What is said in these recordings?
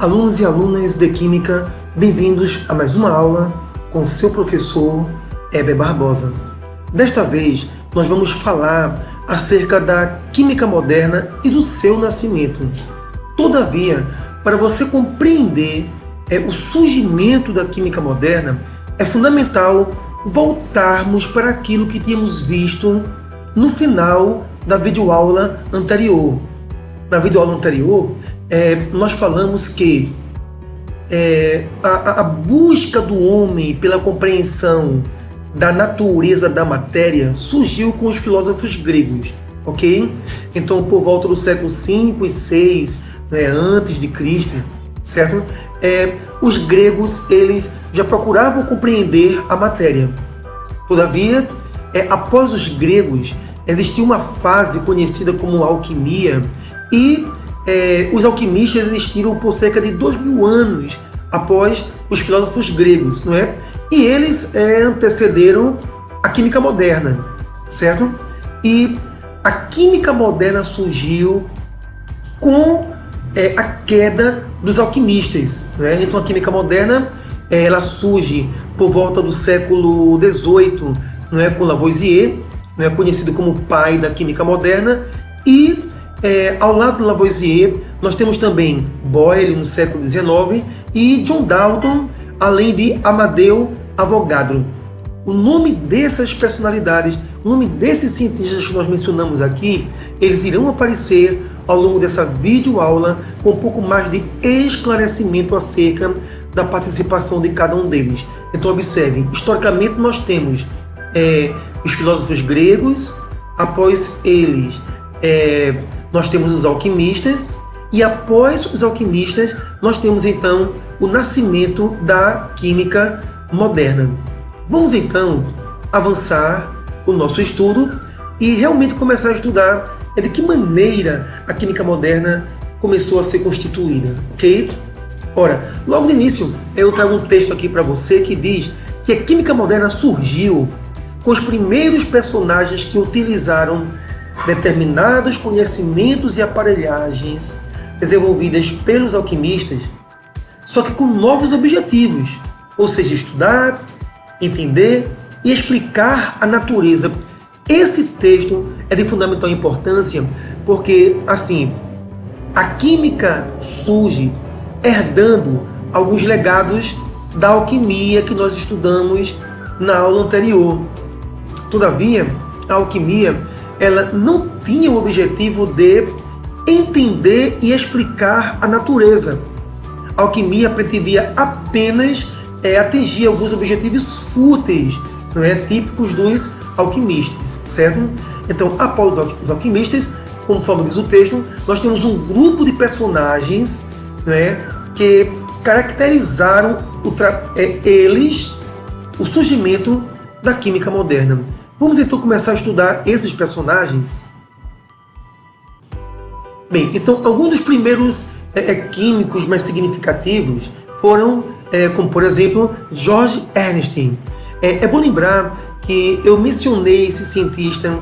Alunos e alunas de Química, bem-vindos a mais uma aula com seu professor Heber Barbosa. Desta vez, nós vamos falar acerca da Química moderna e do seu nascimento. Todavia, para você compreender o surgimento da Química moderna, é fundamental voltarmos para aquilo que tínhamos visto no final da videoaula anterior. Na videoaula anterior, nós falamos que a busca do homem pela compreensão da natureza da matéria surgiu com os filósofos gregos, ok? Então, por volta do século V e VI, antes de Cristo, certo? Os gregos, eles já procuravam compreender a matéria. Todavia, após os gregos, existiu uma fase conhecida como alquimia e os alquimistas existiram por cerca de 2000 anos após os filósofos gregos, não é? E eles antecederam a química moderna, certo? E a química moderna surgiu com a queda dos alquimistas, né? Então a química moderna ela surge por volta do século XVIII, não é? Com Lavoisier, não é? Conhecido como o pai da química moderna, e ao lado de Lavoisier nós temos também Boyle no século XIX e John Dalton, além de Amadeu Avogadro. O nome dessas personalidades, o nome desses cientistas que nós mencionamos aqui, eles irão aparecer ao longo dessa videoaula com um pouco mais de esclarecimento acerca da participação de cada um deles. Então observe, historicamente nós temos os filósofos gregos, após eles nós temos os alquimistas, e após os alquimistas nós temos então o nascimento da química moderna. Vamos então avançar o nosso estudo e realmente começar a estudar de que maneira a química moderna começou a ser constituída, ok? Ora, logo no início eu trago um texto aqui para você que diz que a química moderna surgiu com os primeiros personagens que utilizaram determinados conhecimentos e aparelhagens desenvolvidas pelos alquimistas, só que com novos objetivos, ou seja, estudar, entender e explicar a natureza. Esse texto é de fundamental importância porque, assim, a química surge herdando alguns legados da alquimia que nós estudamos na aula anterior. Todavia, a alquimia ela não tinha o objetivo de entender e explicar a natureza. A alquimia pretendia apenas atingir alguns objetivos fúteis, não é? Típicos dos alquimistas, certo? Então, após os alquimistas, conforme diz o texto, nós temos um grupo de personagens, não é? Que caracterizaram o surgimento da química moderna. Vamos então começar a estudar esses personagens? Bem, então alguns dos primeiros químicos mais significativos foram, como por exemplo, George Ernst. É bom lembrar que eu mencionei esse cientista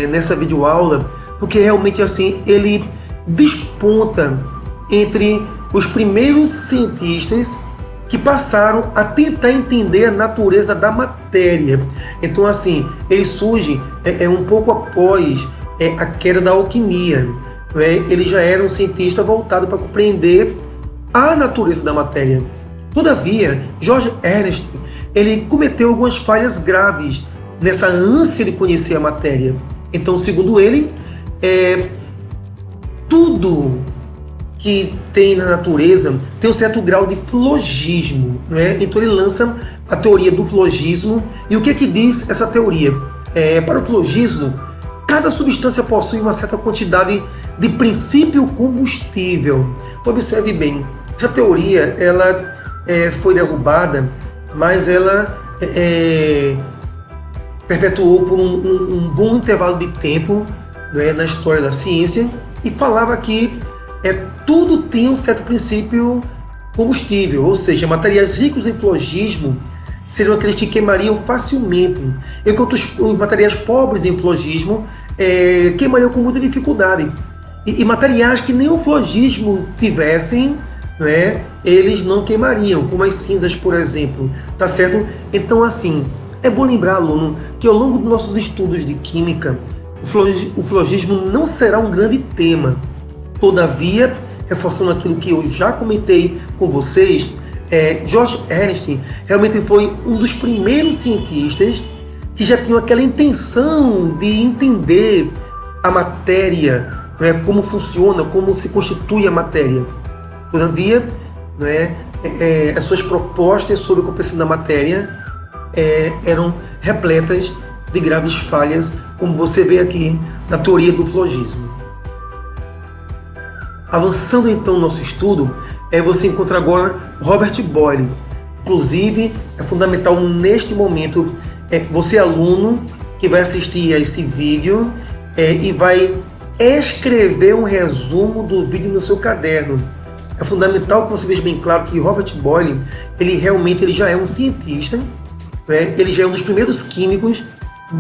nessa videoaula, porque realmente assim ele desponta entre os primeiros cientistas que passaram a tentar entender a natureza da matéria. Então assim, ele surge um pouco após a queda da alquimia. Ele já era um cientista voltado para compreender a natureza da matéria. Todavia, George Ernst ele cometeu algumas falhas graves nessa ânsia de conhecer a matéria. Então, segundo ele, tudo que tem na natureza tem um certo grau de flogismo, não é? Então ele lança a teoria do flogismo. E o que é que diz essa teoria? Para o flogismo, cada substância possui uma certa quantidade de princípio combustível. Observe bem, essa teoria ela foi derrubada, mas ela perpetuou por um bom intervalo de tempo, né, na história da ciência, e falava que tudo tem um certo princípio combustível, ou seja, materiais ricos em flogismo seriam aqueles que queimariam facilmente, enquanto os materiais pobres em flogismo queimariam com muita dificuldade. E materiais que nem o flogismo tivessem não é? Eles não queimariam, como as cinzas, por exemplo, tá certo? Então, assim, é bom lembrar, aluno, que ao longo dos nossos estudos de química, o flogismo não será um grande tema. Todavia, reforçando aquilo que eu já comentei com vocês, George Ernst realmente foi um dos primeiros cientistas que já tinham aquela intenção de entender a matéria, né, como funciona, como se constitui a matéria. Todavia, né, as suas propostas sobre a compreensão da matéria eram repletas de graves falhas, como você vê aqui na teoria do flogismo. Avançando então no nosso estudo, você encontra agora Robert Boyle. Inclusive, é fundamental neste momento, você aluno que vai assistir a esse vídeo e vai escrever um resumo do vídeo no seu caderno. É fundamental que você veja bem claro que Robert Boyle, ele já é um cientista, né? Ele já é um dos primeiros químicos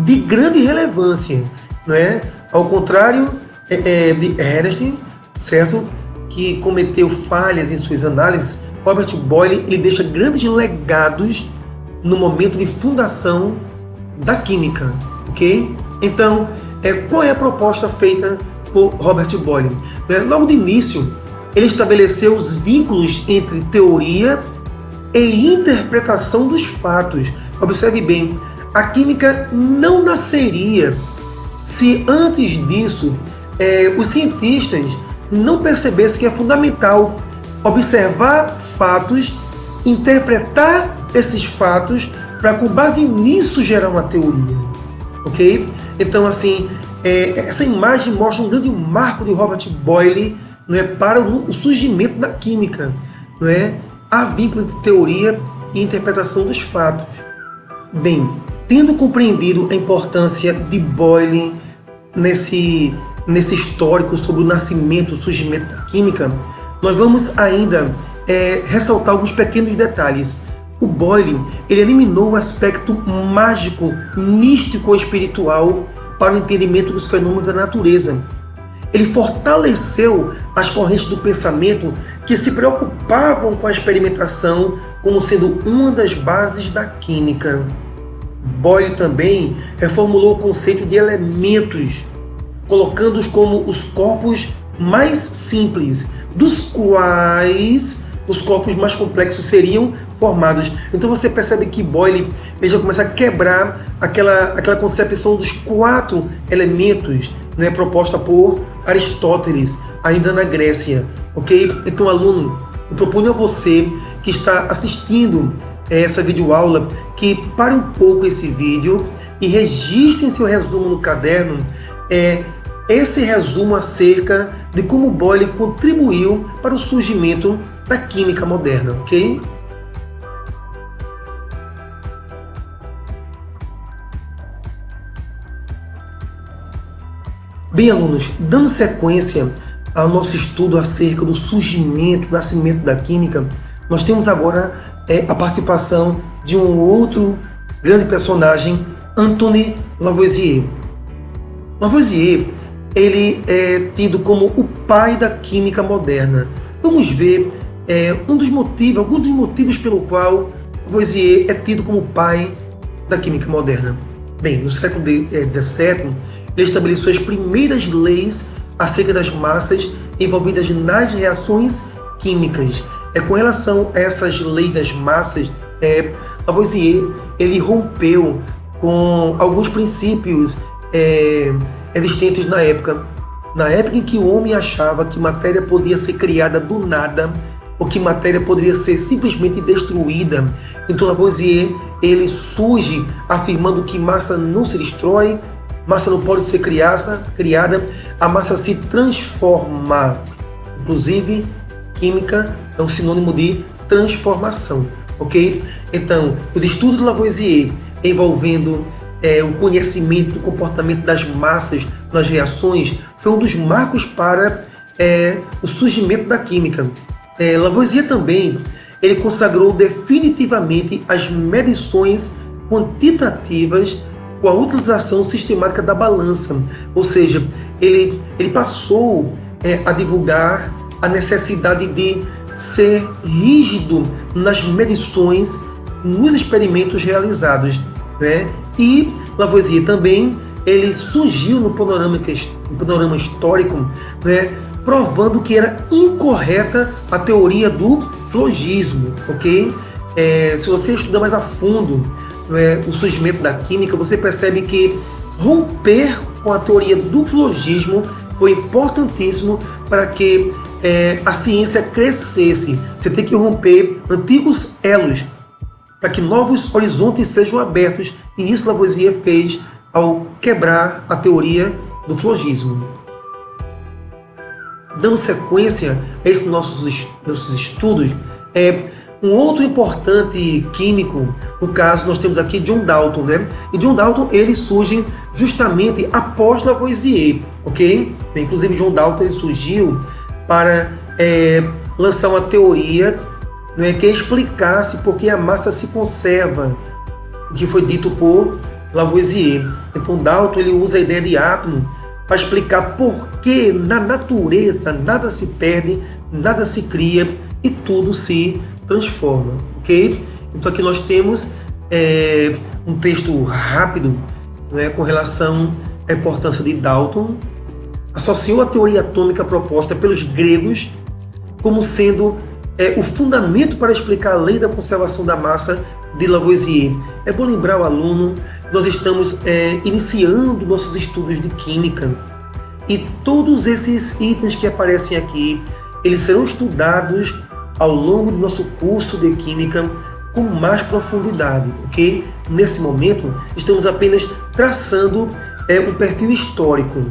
de grande relevância, não é? Ao contrário de Ernst, certo? Que cometeu falhas em suas análises, Robert Boyle ele deixa grandes legados no momento de fundação da química, ok? Então, qual é a proposta feita por Robert Boyle? Logo de início, ele estabeleceu os vínculos entre teoria e interpretação dos fatos. Observe bem, a química não nasceria se antes disso os cientistas não percebessem que é fundamental observar fatos, interpretar esses fatos para com base nisso gerar uma teoria, ok? Então, assim, essa imagem mostra um grande marco de Robert Boyle, não é, para o surgimento da química, não é? Há vínculo entre teoria e interpretação dos fatos. Bem, tendo compreendido a importância de Boyle nesse histórico sobre o nascimento, o surgimento da química, nós vamos ainda ressaltar alguns pequenos detalhes. O Boyle ele eliminou o aspecto mágico, místico ou espiritual para o entendimento dos fenômenos da natureza. Ele fortaleceu as correntes do pensamento que se preocupavam com a experimentação como sendo uma das bases da química. Boyle também reformulou o conceito de elementos, colocando-os como os corpos mais simples, dos quais os corpos mais complexos seriam formados. Então você percebe que Boyle ele já começa a quebrar aquela concepção dos 4 elementos, né, proposta por Aristóteles, ainda na Grécia. Ok? Então, aluno, eu proponho a você que está assistindo essa videoaula que pare um pouco esse vídeo e registre em seu resumo no caderno esse resumo acerca de como Boyle contribuiu para o surgimento da química moderna, ok? Bem, alunos, dando sequência ao nosso estudo acerca do surgimento, nascimento da química, nós temos agora a participação de um outro grande personagem, Antoine Lavoisier. Lavoisier, ele é tido como o pai da química moderna. Vamos ver alguns dos motivos pelo qual Lavoisier é tido como o pai da química moderna. Bem, no século XVII, ele estabeleceu as primeiras leis acerca das massas envolvidas nas reações químicas. Com relação a essas leis das massas, Lavoisier ele rompeu com alguns princípios existentes na época em que o homem achava que matéria podia ser criada do nada ou que matéria poderia ser simplesmente destruída. Então Lavoisier ele surge afirmando que massa não se destrói, massa não pode ser criada, a massa se transforma. Inclusive, química é um sinônimo de transformação, ok? Então, os estudos de Lavoisier envolvendo o conhecimento do comportamento das massas nas reações foi um dos marcos para o surgimento da química. Lavoisier também ele consagrou definitivamente as medições quantitativas com a utilização sistemática da balança, ou seja, ele passou a divulgar a necessidade de ser rígido nas medições, nos experimentos realizados, né? E Lavoisier também ele surgiu no panorama histórico, né? Provando que era incorreta a teoria do flogismo, ok? Se você estudar mais a fundo, né, o surgimento da química, você percebe que romper com a teoria do flogismo foi importantíssimo para que a ciência crescesse. Você tem que romper antigos elos para que novos horizontes sejam abertos, e isso Lavoisier fez ao quebrar a teoria do flogismo. Dando sequência a esses nossos estudos, um outro importante químico, no caso nós temos aqui John Dalton, né? E John Dalton ele surge justamente após Lavoisier, ok? Inclusive John Dalton ele surgiu para lançar uma teoria, né, que explicasse por que a massa se conserva, o que foi dito por Lavoisier. Então Dalton ele usa a ideia de átomo para explicar por que na natureza nada se perde, nada se cria e tudo se transforma, ok? Então aqui nós temos um texto rápido, né, com relação à importância de Dalton. Associou a teoria atômica proposta pelos gregos como sendo o fundamento para explicar a lei da conservação da massa de Lavoisier. É bom lembrar o aluno, nós estamos iniciando nossos estudos de química e todos esses itens que aparecem aqui, eles serão estudados ao longo do nosso curso de química com mais profundidade, ok? Nesse momento, estamos apenas traçando um perfil histórico.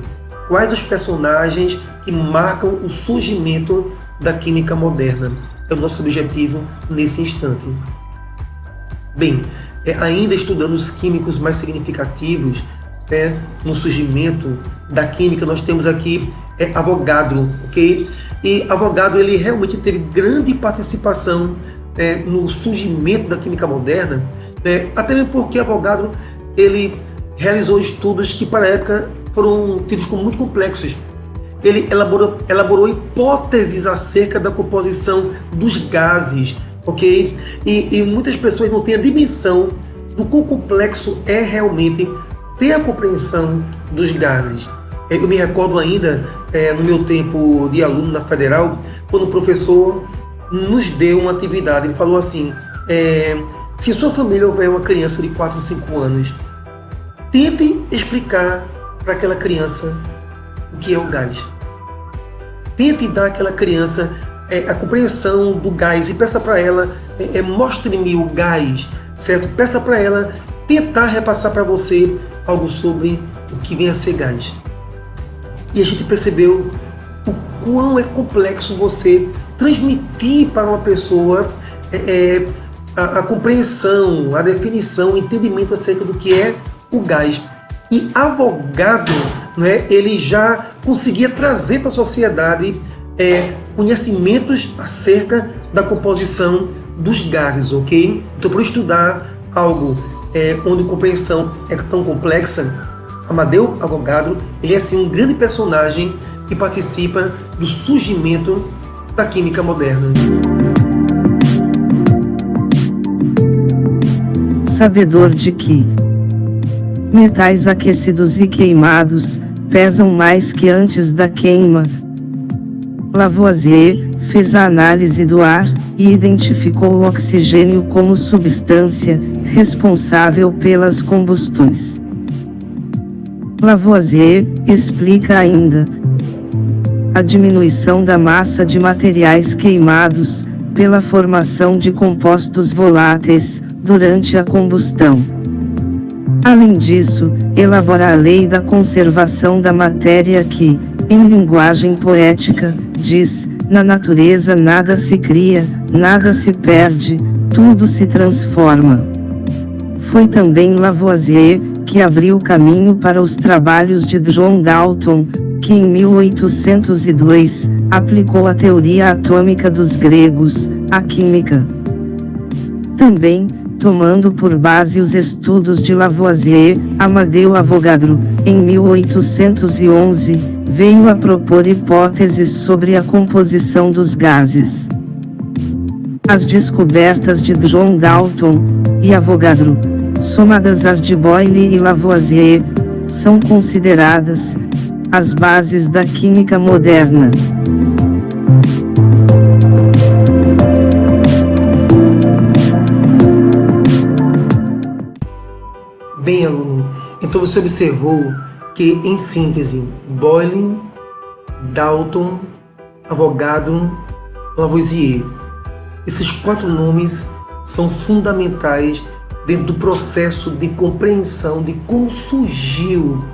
Quais os personagens que marcam o surgimento da química moderna? É o nosso objetivo nesse instante. Bem, ainda estudando os químicos mais significativos, no surgimento da química, nós temos aqui Avogadro, ok? E Avogadro ele realmente teve grande participação no surgimento da química moderna, até mesmo porque Avogadro ele realizou estudos que para a época foram tidos como muito complexos. Ele elaborou hipóteses acerca da composição dos gases, ok? E muitas pessoas não têm a dimensão do quão complexo é realmente ter a compreensão dos gases. Eu me recordo ainda, no meu tempo de aluno na Federal, quando o professor nos deu uma atividade. Ele falou assim, se em sua família houver uma criança de 4 ou 5 anos, tente explicar para aquela criança o que é o gás. Tente dar àquela criança a compreensão do gás e peça para ela, mostre-me o gás, certo? Peça para ela tentar repassar para você algo sobre o que vem a ser gás. E a gente percebeu o quão é complexo você transmitir para uma pessoa a compreensão, a definição, o entendimento acerca do que é o gás. E Avogadro, né, ele já conseguia trazer para a sociedade conhecimentos acerca da composição dos gases, ok? Então, para estudar algo onde a compreensão é tão complexa, Amadeu Avogadro, ele é assim um grande personagem que participa do surgimento da química moderna. Sabedor de que metais aquecidos e queimados pesam mais que antes da queima, Lavoisier fez a análise do ar e identificou o oxigênio como substância responsável pelas combustões. Lavoisier explica ainda a diminuição da massa de materiais queimados pela formação de compostos voláteis durante a combustão. Além disso, elabora a lei da conservação da matéria que, em linguagem poética, diz: na natureza nada se cria, nada se perde, tudo se transforma. Foi também Lavoisier que abriu caminho para os trabalhos de John Dalton, que em 1802 aplicou a teoria atômica dos gregos à química. Também, tomando por base os estudos de Lavoisier, Amadeu Avogadro, em 1811, veio a propor hipóteses sobre a composição dos gases. As descobertas de John Dalton e Avogadro, somadas às de Boyle e Lavoisier, são consideradas as bases da química moderna. Bem, aluno, então você observou que, em síntese, Boyle, Dalton, Avogadro, Lavoisier, esses 4 nomes são fundamentais dentro do processo de compreensão de como surgiu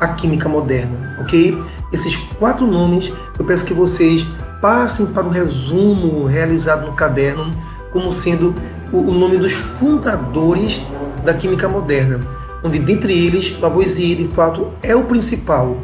a química moderna, ok? Esses 4 nomes, eu peço que vocês passem para um resumo realizado no caderno como sendo o nome dos fundadores da química moderna, onde dentre eles Lavoisier de fato é o principal.